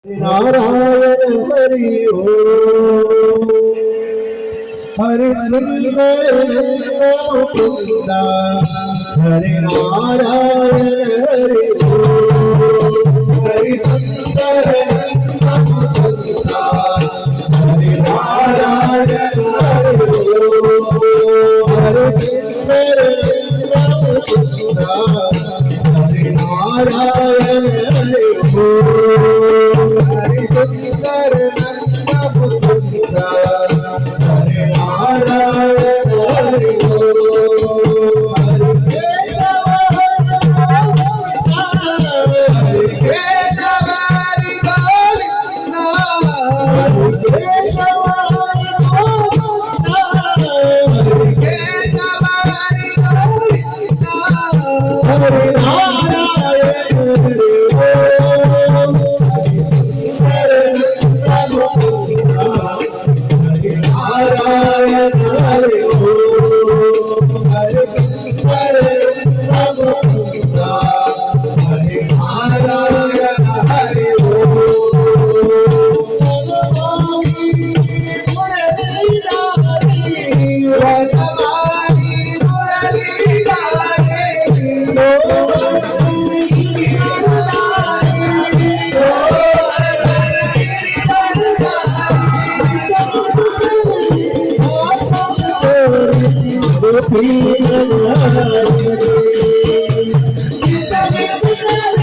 नारायण हरि ओम हरि सुंदर मुकुंदा हरि नारायण हरि ओम हरि सुंदर मुकुंदा हरि नारायण हरि ओम हरि सुंदर मुकुंदा हरि नारायण हरि ओम हरि सुंदर मुकुंदा हरि नारायण हरि ओम हरि केशव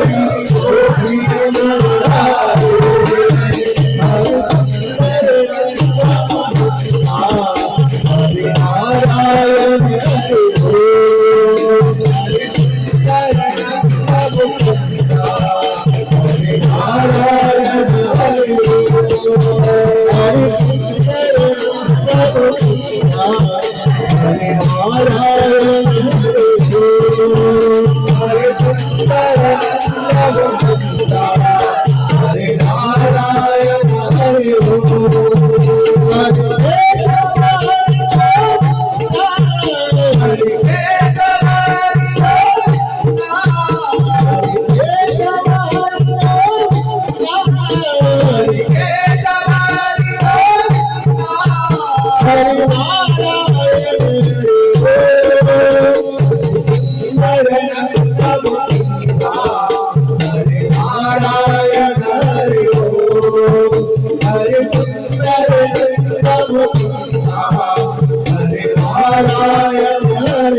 हरि केशव हरि गोविंदा हरि केशव हरि गोविंदा हरि केशव हरि गोविंदा हरि नारायण हरि ओम हरि सुंदर मुकुंदा हरि नारायण हरि ओम हरि सुंदर Mukunda Hari Narayan Hari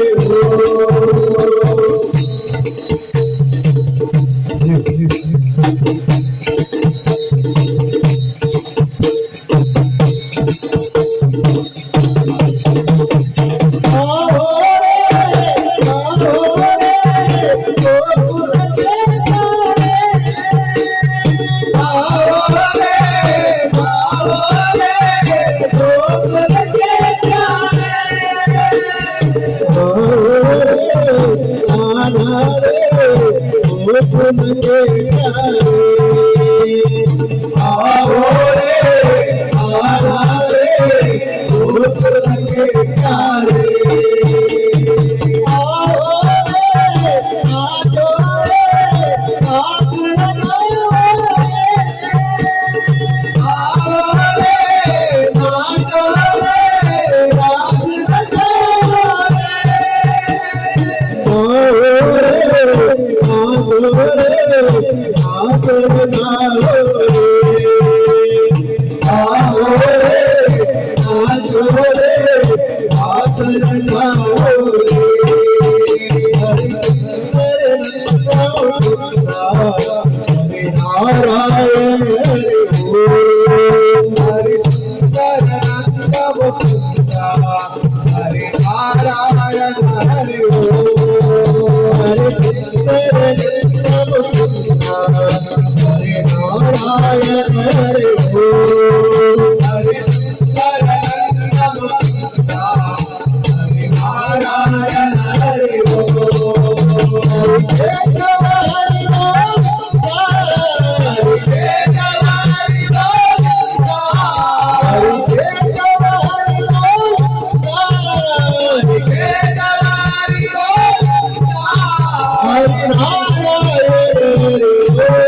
Hare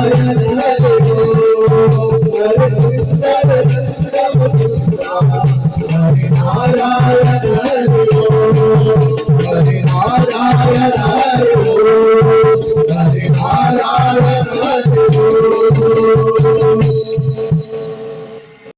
Hare Hare